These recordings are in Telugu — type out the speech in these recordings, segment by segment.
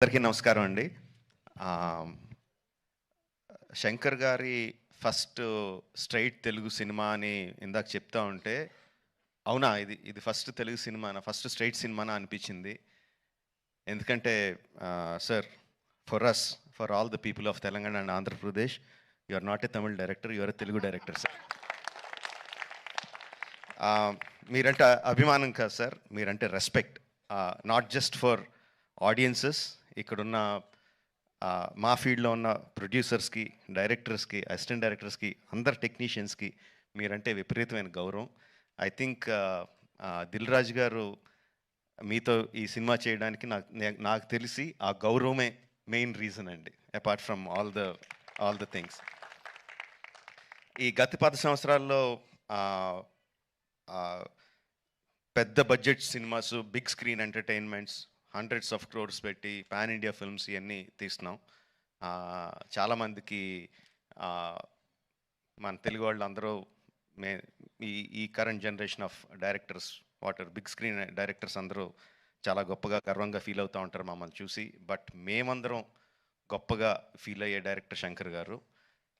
అందరికీ నమస్కారం అండి. శంకర్ గారి ఫస్ట్ స్ట్రెయిట్ తెలుగు సినిమా అని ఇందాక చెప్తా ఉంటే, అవునా ఇది ఇది ఫస్ట్ తెలుగు సినిమానా, ఫస్ట్ స్ట్రెయిట్ సినిమానా అనిపించింది. ఎందుకంటే sir, for us, for all the people of Telangana and Andhra Pradesh, you are not a Tamil director, you are a Telugu director sir. మీరంటే అభిమానం కాదు సార్, మీరంటే respect. Not just for audiences, ఇక్కడున్న మా ఫీల్డ్లో ఉన్న ప్రొడ్యూసర్స్కి, డైరెక్టర్స్కి, అసిస్టెంట్ డైరెక్టర్స్కి, అందరు టెక్నీషియన్స్కి మీరంటే విపరీతమైన గౌరవం. ఐ థింక్ దిల్ రాజు గారు మీతో ఈ సినిమా చేయడానికి నాకు తెలిసి ఆ గౌరవమే మెయిన్ రీజన్ అండి, apart from all the things. ఈ గత 10 సంవత్సరాల్లో పెద్ద budget cinemas, big screen entertainments, hundreds of crores పెట్టి పాన్ ఇండియా ఫిల్మ్స్ ఇవన్నీ తీస్తున్నాం. చాలామందికి మన తెలుగు వాళ్ళు అందరూ ఈ current generation of directors, big screen directors అందరూ చాలా గొప్పగా, గర్వంగా ఫీల్ అవుతూ ఉంటారు మమ్మల్ని చూసి. బట్ మేమందరం గొప్పగా ఫీల్ అయ్యే డైరెక్టర్ శంకర్ గారు.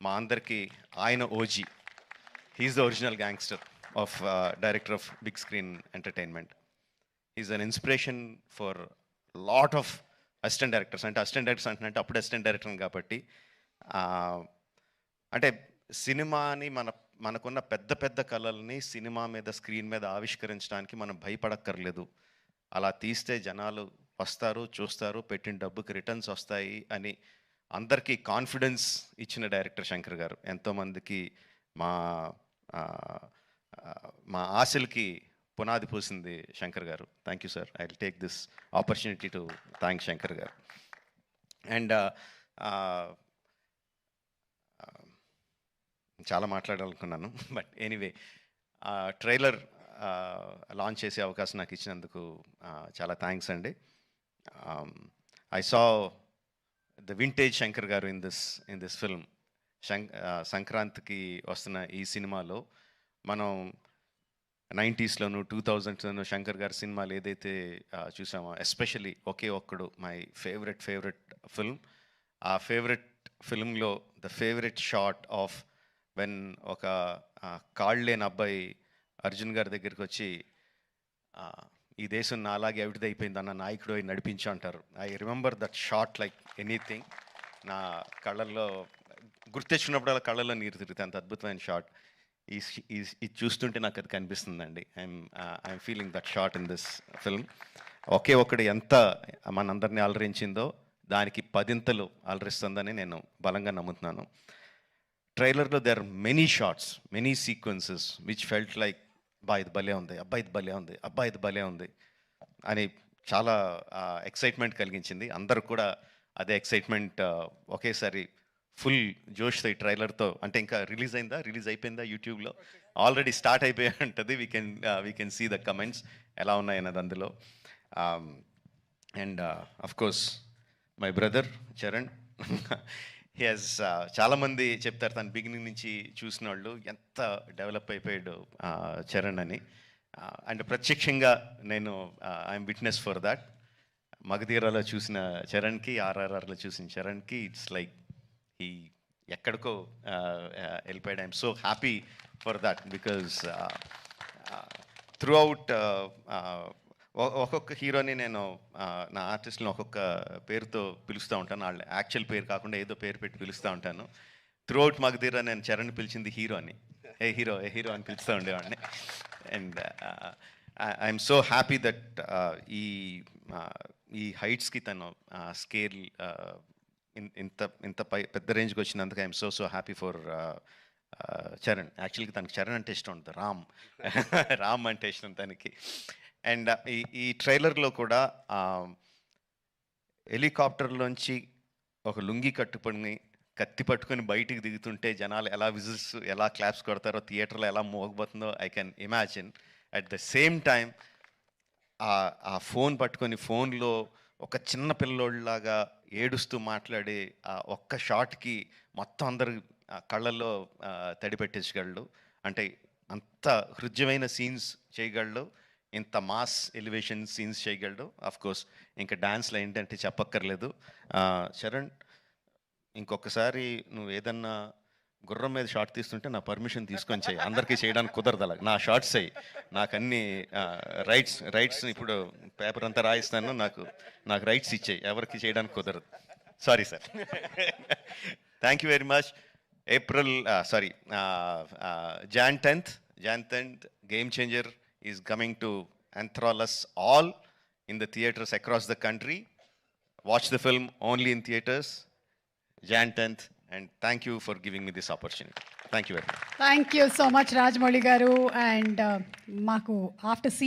మా అందరికీ ఆయన OG. He's the original gangster of director of big screen entertainment. Is an inspiration for lot of assistant directors. అంటే అసిస్టెంట్ డైరెక్టర్స్ అంటే అప్పుడు అసిస్టెంట్ డైరెక్టర్ కాబట్టి, అంటే సినిమాని మనకున్న పెద్ద పెద్ద కళల్ని సినిమా మీద, స్క్రీన్ మీద ఆవిష్కరించడానికి మనం భయపడక్కర్లేదు. అలా తీస్తే జనాలు వస్తారు, చూస్తారు, పెట్టిన డబ్బుకి రిటర్న్స్ వస్తాయి అని అందరికీ కాన్ఫిడెన్స్ ఇచ్చిన డైరెక్టర్ శంకర్ గారు. ఎంతోమందికి మా మా ఆశలకి పునాది పోసింది శంకర్ గారు. Thank you sir. I will take this opportunity to thank Shankar గారు. అండ్ చాలా మాట్లాడాలనుకున్నాను, బట్ ఎనీవే, ట్రైలర్ లాంచ్ చేసే అవకాశం నాకు ఇచ్చినందుకు చాలా థ్యాంక్స్ అండి. I saw the vintage Shankar గారు ఇన్ దిస్ ఫిల్మ్. సంక్రాంతికి వస్తున్న ఈ సినిమాలో మనం 90స్లోను, 2000స్లోను శంకర్ గారి సినిమాలు ఏదైతే చూసామో, especially Oke Okkadu my favourite film. ఆ ఫేవరెట్ ఫిల్మ్లో the favourite shot of when ఒక కాళ్ళు లేని అబ్బాయి అర్జున్ గారి దగ్గరికి వచ్చి, ఈ దేశం నా అలాగే అవిటిది అయిపోయింది అన్న నాయకుడు అయి నడిపించు అంటారు. I remember that shot like anything. నా కళ్ళల్లో గుర్తెచ్చినప్పుడల్లా కళ్ళల్లో నీరు తిరుగుతాయి, అంత అద్భుతమైన షాట్. ఇది చూస్తుంటే నాకు అది కనిపిస్తుందండి. I'm feeling that shot in this film. Oke Okkadu ఎంత మనందరినీ అలరించిందో దానికి 10 అలరిస్తుందని నేను బలంగా నమ్ముతున్నాను. ట్రైలర్లో there are many shots, many sequences which felt like, ఇది భలే ఉంది, ఇది భలే ఉంది, ఇది భలే ఉంది అని చాలా ఎక్సైట్మెంట్ కలిగించింది. అందరూ కూడా అదే ఎక్సైట్మెంట్ ఒకేసారి ఫుల్ జోష్తో ఈ ట్రైలర్తో, అంటే ఇంకా రిలీజ్ అయిపోయిందా యూట్యూబ్లో? ఆల్రెడీ స్టార్ట్ అయిపోయి ఉంటుంది. We can see the comments ఎలా ఉన్నాయి అన్నది అందులో. And of course my brother Charan, he has, చాలామంది చెప్తారు తను బిగినింగ్ నుంచి చూసిన వాళ్ళు ఎంత డెవలప్ అయిపోయాడు చరణ్ అని. అండ్ ప్రత్యక్షంగా నేను ఐఎమ్ విట్నెస్ ఫర్ దాట్. మగధీరాలో చూసిన చరణ్కి, ఆర్ఆర్ఆర్లో చూసిన చరణ్కి ఇట్స్ లైక్ ఈ ఎక్కడికో వెళ్ళిపోయాడు. I'm so happy for that, because through out ఒక్కొక్క హీరోని నేను నా ఆర్టిస్ట్ని ఒక్కొక్క పేరుతో పిలుస్తూ ఉంటాను. వాళ్ళ యాక్చువల్ పేరు కాకుండా ఏదో పేరు పెట్టి పిలుస్తూ ఉంటాను. త్రూ అవుట్ మగధీరా నేను చరణ్ పిలిచింది హీరో అని, ఏ హీరో అని పిలుస్తూ ఉండేవాడిని. And I'm so happy that ఈ హైట్స్కి తను స్కేల్ ఇంత పెద్ద రేంజ్కి వచ్చినందుకు I'm so happy for Charan. యాక్చువల్గా తనకి చరణ్ అంటే ఇష్టం ఉంటుంది, రామ్ అంటే ఇష్టం తనకి. అండ్ ఈ ట్రైలర్లో కూడా హెలికాప్టర్లోంచి ఒక లుంగి కట్టుకొని కత్తి పట్టుకొని బయటికి దిగుతుంటే జనాలు ఎలా విజిల్స్, ఎలా క్లాప్స్ కొడతారో, థియేటర్లో ఎలా మోగబోతుందో I can imagine. At the same time ఆ ఫోన్ పట్టుకొని ఫోన్లో ఒక చిన్న పిల్లోళ్ళలాగా ఏడుస్తూ మాట్లాడే ఆ ఒక్క షాట్కి మొత్తం అందరు కళ్ళల్లో తడి పెట్టించగలడు. అంటే అంత హృద్యమైన సీన్స్ చేయగలడు. ఇంత మాస్ ఎలివేషన్ సీన్స్ చేయగలడు. ఆఫ్ కోర్స్ ఇంకా డాన్స్లో ఏంటంటే చెప్పక్కర్లేదు. చరణ్, ఇంకొకసారి నువ్వు ఏదన్నా గుర్రం మీద షార్ట్ తీస్తుంటే నా పర్మిషన్ తీసుకొని చేయి. అందరికీ చేయడానికి కుదరదు అలా. నా షార్ట్స్ అయ్యి నాకు అన్ని రైట్స్ ఇప్పుడు పేపర్ అంతా రాయిస్తాను. నాకు రైట్స్ ఇచ్చేయి, ఎవరికి చేయడానికి కుదరదు. Sorry sir. Thank you very much. Jan 10th, Game Changer is coming to enthrall us all in the theaters across the country. Watch the film only in theaters, Jan 10th, and thank you for giving me this opportunity. Thank you very much. Thank you so much, Rajmouli garu. And maku after seeing